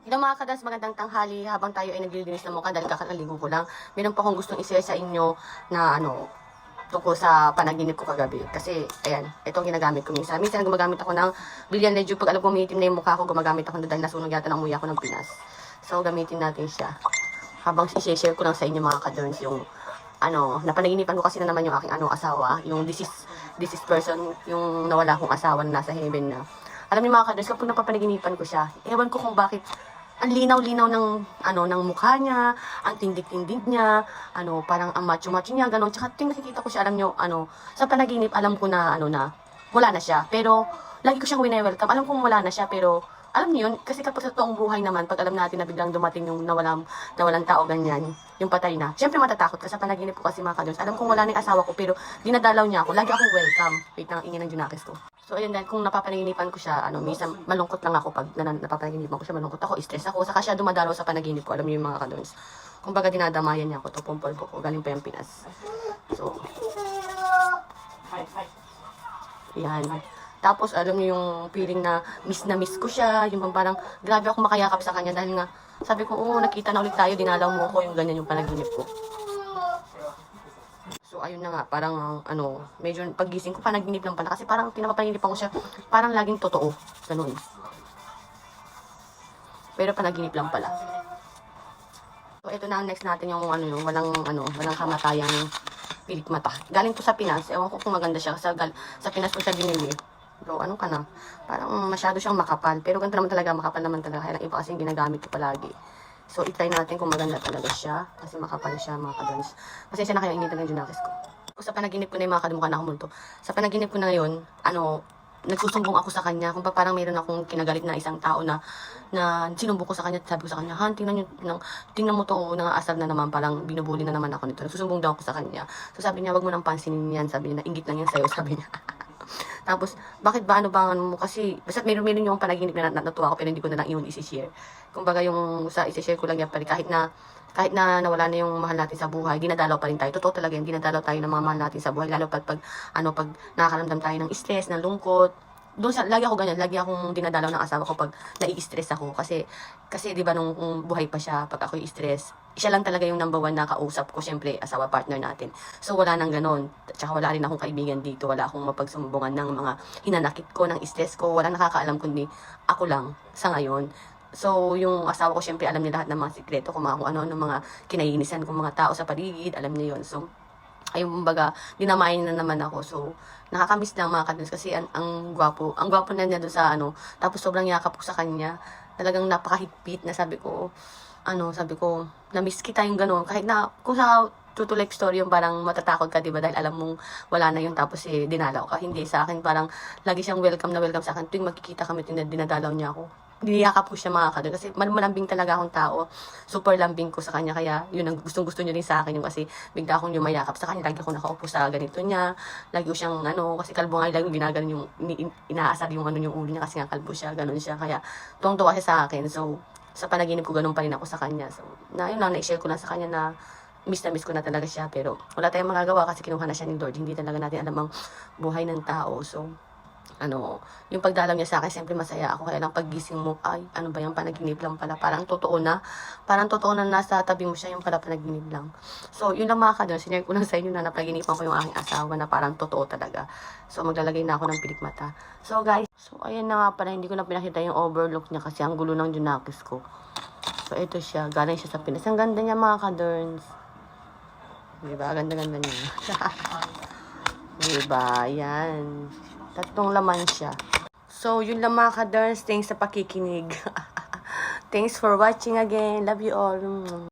Hello mga kadas, magandang tanghali habang tayo ay naglilinis ng mukha dahil kakaligo ko lang. Meron pa akong gustong i-share sa inyo na tungkol sa panaginip ko kagabi. Kasi, ayan, ito ang ginagamit ko minsan. Minsan gumagamit ako ng Brilliant Leju. Pag alam ko umiitim na yung mukha ko, gumagamit ako dahil nasunog yata ng umuya ko ng Pinas. So, gamitin natin siya. Habang i-share ko lang sa inyo mga kadurns yung napanaginipan ko kasi na naman yung aking asawa, yung this is person, yung nawala kong asawa na nasa heaven na. Alam niyo mga kadurns, kapag napapanaginipan ko siya, ewan ko kung bakit ang linaw-linaw ng mukha niya, ang tindig-tindig niya, parang ang macho-macho niya, gano'n. Tsaka ting nakikita ko siya, alam niyo, sa panaginip, alam ko na, wala na siya. Pero, lagi ko siyang wine-welcome. Alam kong wala na siya, pero, alam niyo yun, kasi kapag sa toong buhay naman, pag alam natin na biglang dumating yung nawalang tao, ganyan, yung patay na, syempre matatakot ka sa panaginip ko kasi mga kadons. Alam kong wala na yung asawa ko, pero dinadalaw niya ako. Lagi akong welcome. Wait lang, ingin ng Junakis ko. So, ayun, dahil kung napapanaginipan ko siya, minsan malungkot lang ako pag napapanaginipan ko siya, malungkot ako, stress ako, saka siya dumadalaw sa panaginip ko, alam niyo yung mga kadons. Kumbaga dinadamayan niya ako, to pumpol ko, galing pa yung Pinas. So, yan. Tapos, alam niyo yung feeling na miss ko siya, yung parang grabe ako makayakap sa kanya dahil nga, sabi ko, nakita na ulit tayo, dinalaw mo ko, yung ganyan yung panaginip ko. So, ayun na nga, parang, medyo paggising ko, panaginip lang pala. Kasi parang pinapapanaginip ko siya, parang laging totoo. Ganun. Pero panaginip lang pala. So, ito na ang next natin yung, walang kamatayang pilik mata. Galing to sa Pinas. Ewan ko kung maganda siya. Sa Pinas ko siya binili. So, ano ka na? Parang masyado siyang makapal. Pero ganito naman talaga, makapal naman talaga. Kaya lang iba kasi yung ginagamit ko palagi. So, itry natin kung maganda talaga siya. Kasi makapal siya, mga kadons. Pasensya na kayo, initan ng Junakis ko. Sa panaginip ko na yung mga kadumukha na kumulto. Sa panaginip ko na ngayon, nagsusumbong ako sa kanya. Kung parang mayroon akong kinagalit na isang tao na sinumbong ko sa kanya. Sabi ko sa kanya, Han, tingnan mo to, nangaasar na naman. Parang binubuli na naman ako nito. Nagsusumbong daw ako sa kanya. So, sabi niya, wag mo nang pansinin yan. Sabi niya, nainggit lang yan sa'yo, sabi niya. Tapos, bakit ba mo? Kasi, basta meron yung panaginip na natuwa ko, pero hindi ko na lang yun isi-share. Kumbaga yung sa isi-share ko lang yan, kahit na nawala na yung mahal natin sa buhay, dinadalaw pa rin tayo. Totoo talaga yan, dinadalaw tayo ng mga mahal natin sa buhay. Lalo pag nakakaramdam tayo ng stress, ng lungkot. Lagi ako ganyan, lagi akong dinadalaw ng asawa ko pag nai-stress ako. Kasi di ba nung buhay pa siya, pag ako'y stress, siya lang talaga yung number one na kausap ko, syempre, asawa partner natin. So, wala nang ganon. Tsaka wala rin akong kaibigan dito, wala akong mapagsumbungan ng mga hinanakit ko, ng stress ko, wala nakakaalam kundi ako lang sa ngayon. So, yung asawa ko, syempre, alam niya lahat ng mga sikreto ko, kung ano-ano, mga kinainisan kong mga tao sa paligid, alam niya yon. So, ayun, kumbaga, dinamayin na naman ako. So, nakakamiss lang mga kadons kasi ang gwapo na niya doon sa tapos sobrang yakap ko sa kanya. Talagang napakahigpit na sabi ko, na-miss kita yung gano'n. Kahit na, kung sa true to life story yung parang matatakot ka, diba? Dahil alam mong wala na yun, tapos dinalaw ka. Hindi, sa akin parang lagi siyang welcome na welcome sa akin. Tuwing magkikita kami, dinadalaw niya ako. Niyakap ko siya mga kadon kasi malambing talaga akong tao. Super lambing ko sa kanya, kaya yun ang gustong-gusto niya rin sa akin, yung kasi bigla akong yumayakap sa kanya. Lagi ako nakaupo sa ganito niya. Lagi ko siyang kasi kalbo nga, lagi ginaganon yung inaasar yung yung ulo niya kasi nga kalbo siya, ganun siya. Kaya tuwang-tuwa siya sa akin. So, sa panaginip ko ganun pa rin ako sa kanya. So, yun lang, na-share ko lang sa kanya na miss ko na talaga siya. Pero wala tayong magagawa kasi kinuha na siya ni Lord. Hindi talaga natin alam ang buhay ng tao. So, yung pagdalaw niya sa akin, siyempre masaya ako. Kaya lang paggising mo, ay, ano ba yung panaginip lang pala? Parang totoo na nasa tabi mo siya, yung pala panaginip lang. So, yun lang mga kadon, sinare ko lang sa inyo na napaginipan ko yung aking asawa na parang totoo talaga. So, maglalagay na ako ng pilik mata. So, guys, ayan na nga pala, hindi ko na pinakita yung overlook niya kasi ang gulo ng Junakis ko. So, ito siya, galing siya sa Pinas. Ang ganda niya mga kadons. Diba? Ganda-ganda niya. Diba? Yan. Tatlong laman siya. So, yun lang mga kadons. Thanks sa pakikinig. Thanks for watching again. Love you all.